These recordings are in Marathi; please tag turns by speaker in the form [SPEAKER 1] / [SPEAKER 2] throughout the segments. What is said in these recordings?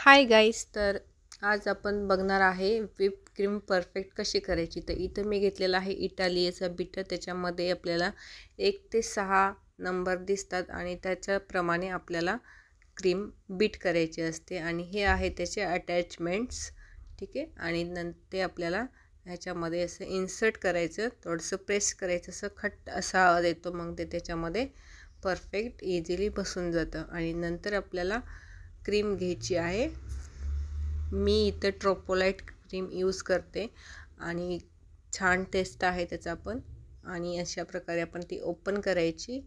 [SPEAKER 1] हाय गाईस, तर आज आपण बघणार आहे व्हिप क्रीम परफेक्ट कशी करायची। तर इथं मी घेतलेला आहे इटालियाचा बीटर। त्याच्यामध्ये आपल्याला 1 ते 6 नंबर दिसतात आणि त्याच्याप्रमाणे आपल्याला क्रीम बीट करायची असते आणि हे आहे त्याचे अटॅचमेंट्स, ठीक आहे। आणि नंतर ते आपल्याला ह्याच्यामध्ये असं इन्सर्ट करायचं, थोडंसं प्रेस करायचं, असं खट्ट असा आवाज येतो, मग ते त्याच्यामध्ये परफेक्ट इझिली बसून जातं। आणि नंतर आपल्याला क्रीम घ्यायची आहे। मी इथं ट्रोपोलाइट क्रीम यूज़ करते आणि छान टेस्ट आहे त्याचा पण। आणि अशा प्रकारे आपण ती ओपन करायची,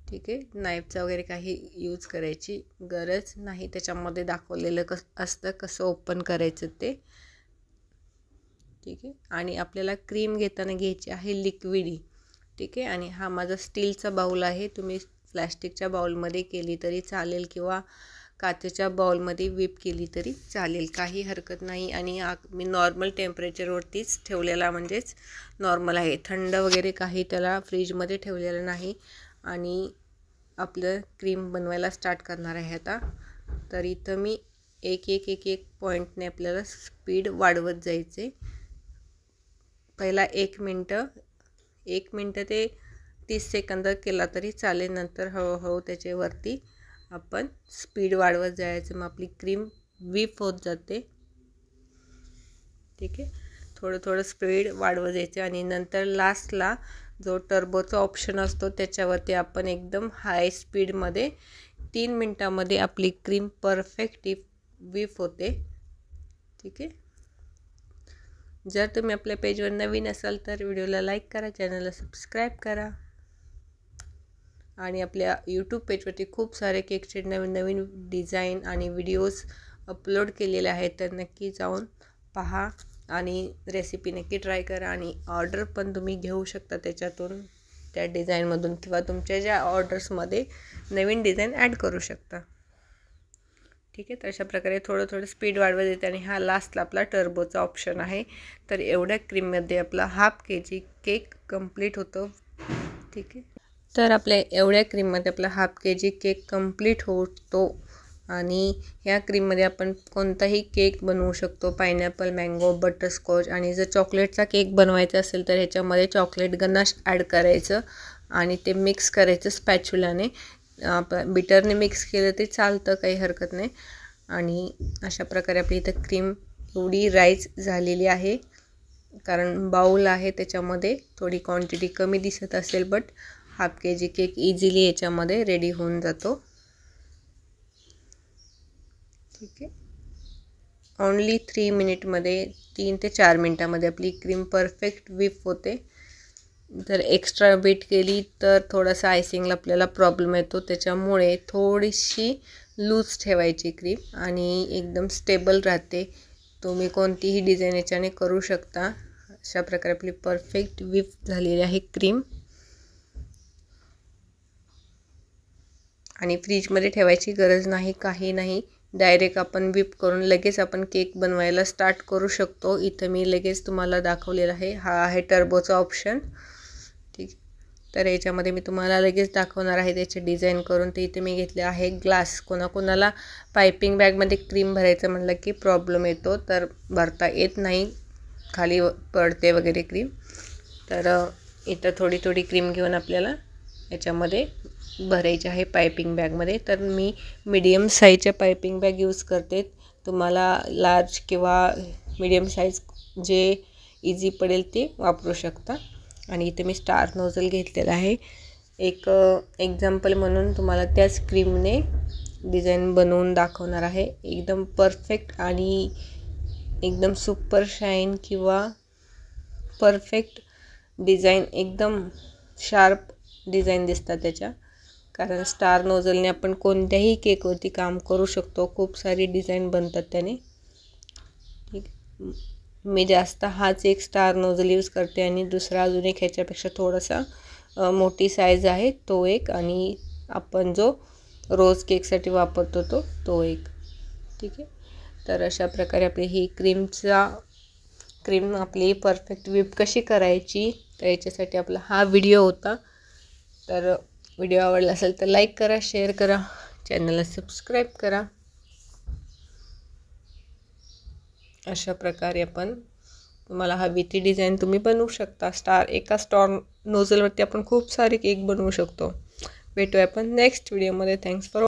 [SPEAKER 1] ठीक आहे। नाईफचा वगैरे काही यूज करायची गरज नाही, त्याच्यामध्ये दाखवलेलं असतं कसं ओपन करायचं ते, ठीक आहे। आणि आपल्याला क्रीम घेताना घ्यायची आहे लिक्विडी, ठीक आहे। आणि हा माझा स्टीलचा बाउल आहे, तुम्ही प्लॅस्टिकच्या बाउलमध्ये केली तरी चालेल किंवा काचेच्या बाउलमध्ये व्हिप केली तरी चालेल, काही हरकत नाही। आणि मी नॉर्मल टेम्परेचरवरतीच ठेवलेला, म्हणजेच नॉर्मल आहे, थंड वगैरे काही त्याला फ्रीजमध्ये ठेवलेलं नाही। आणि आपलं क्रीम बनवायला स्टार्ट करणार आहे आता। तर इथं मी एक एक एक एक पॉईंटने आपल्याला स्पीड वाढवत जायचे। पहिला 1 मिनटं ते 30 सेकंद केला तरी चालेल, नंतर हळूहळू त्याच्यावरती आपण स्पीड वाढवत जायचं, मग आपली क्रीम व्हिप होत जाते, ठीक आहे। थोडं स्पीड वाढवत जायचं आणि नंतर लास्टला जो टर्बोचा ऑप्शन असतो त्याच्यावरती आपण एकदम हाय स्पीडमध्ये 3 मिनटामध्ये आपली क्रीम परफेक्ट व्हिप होते, ठीक आहे। जर तुम्ही आपल्या पेजवर नवीन असाल तर व्हिडिओला लाईक करा, चॅनलला सबस्क्राईब करा। आणि आपल्या यूट्यूब पेजवरती खूप सारे केकचे नवीन डिझाईन आणि व्हिडिओज अपलोड केलेले आहेत, तर नक्की जाऊन पहा आणि रेसिपी नक्की ट्राय करा। आणि ऑर्डर पण तुम्ही घेऊ शकता त्याच्यातून, त्या डिझाईनमधून, किंवा तुमच्या ज्या ऑर्डर्समध्ये नवीन डिझाईन ॲड करू शकता, ठीक आहे। तर अशा प्रकारे थोडं स्पीड वाढवत येते आणि हा लास्टला आपला टर्बोचा ऑप्शन आहे। तर एवढ्या क्रीममध्ये आपला हाफ kg केक कंप्लीट होतो, ठीक आहे। तर आपल्या एवढ्या क्रीममध्ये आपला हाफ kg केक कंप्लीट होतो। आणि ह्या क्रीममध्ये आपण कोणताही केक बनवू शकतो, पायनॅपल, मँगो, बटरस्कॉच। आणि जर चॉकलेटचा केक बनवायचा असेल तर ह्याच्यामध्ये चॉकलेट गनाश ॲड करायचं आणि ते मिक्स करायचं स्पॅच्युलाने, बीटरने मिक्स केलं ते चालतं, काही हरकत नाही। आणि अशा प्रकारे आपली इथं क्रीम एवढी राईज झालेली आहे, कारण बाउल आहे त्याच्यामध्ये थोडी क्वांटिटी कमी दिसत असेल, but half kg cake easily याच्यामध्ये रेडी होऊन जातो, ठीक आहे। ओन्ली 3 मिनिटमध्ये, 3 ते 4 मिनटामध्ये आपली क्रीम परफेक्ट व्हिप होते। जर एक्स्ट्रा बीट केली तर थोडासा आयसिंगला आपल्याला प्रॉब्लेम येतो, त्याच्यामुळे थोडीशी लूज ठेवायची क्रीम आणि एकदम स्टेबल राहते। तुम्ही कोणतीही डिझाईन याच्याने करू शकता। अशा प्रकारे आपली परफेक्ट व्हिप झालेली आहे क्रीम। आणि फ्रीजमध्ये ठेवायची गरज नाही, काही नाही, डायरेक्ट आपण व्हिप करून लगेच आपण केक बनवायला स्टार्ट करू शकतो। इथं मी लगेच तुम्हाला दाखवलेला आहे, हा आहे टर्बोचा ऑप्शन, ठीक। तर याच्यामध्ये मी तुम्हाला लगेच दाखवणार आहे त्याचे डिझाईन करून। तर इथे मी घेतले आहे ग्लास। कोणाकोणाला पायपिंग बॅगमध्ये क्रीम भरायचं म्हटलं की प्रॉब्लेम येतो, तर भरता येत नाही, खाली पडते वगैरे क्रीम। तर इथं थोडी क्रीम घेऊन आपल्याला याच्यामध्ये भरायची आहे पायपिंग बॅगमध्ये। तर मी मीडियम साईजच्या पायपिंग बॅग यूज करते, तुम्हाला लार्ज किंवा मीडियम साईज जे इझी पडेल ते वापरू शकता। आणि इथे मी स्टार नोझल घेतलेला आहे, एक एक्झाम्पल म्हणून तुम्हाला त्याच क्रीमने डिझाईन बनवून दाखवणार आहे। एकदम परफेक्ट आणि एकदम सुपर शाईन किंवा परफेक्ट डिझाईन, एकदम शार्प डिझाईन दिसतात त्याच्या, कारण स्टार नोझलने आपण कोणत्याही केकवरती काम करू शकतो, खूप सारी डिझाईन बनतात त्याने, ठीक। मी जास्त हाच एक स्टार नोझल यूज करते आणि दुसरा अजून एक ह्याच्यापेक्षा थोडासा मोठी साईज आहे तो एक, आणि आपण जो रोज केकसाठी वापरतो तो एक, ठीक आहे। तर अशा प्रकारे आपली ही क्रीम आपली परफेक्ट व्हिप कशी करायची, तर याच्यासाठी आपला हा व्हिडिओ होता। तर व्हिडिओ आवडला असेल तर लाईक करा, शेअर करा, चॅनलला सबस्क्राईब करा। अशा प्रकारे आपण तुम्हाला हवी ती डिझाईन तुम्ही बनवू शकता. एका स्टार नोझलवरती आपण खूप सारे केक बनवू शकतो. भेटूया आपण नेक्स्ट व्हिडिओमध्ये. Thanks for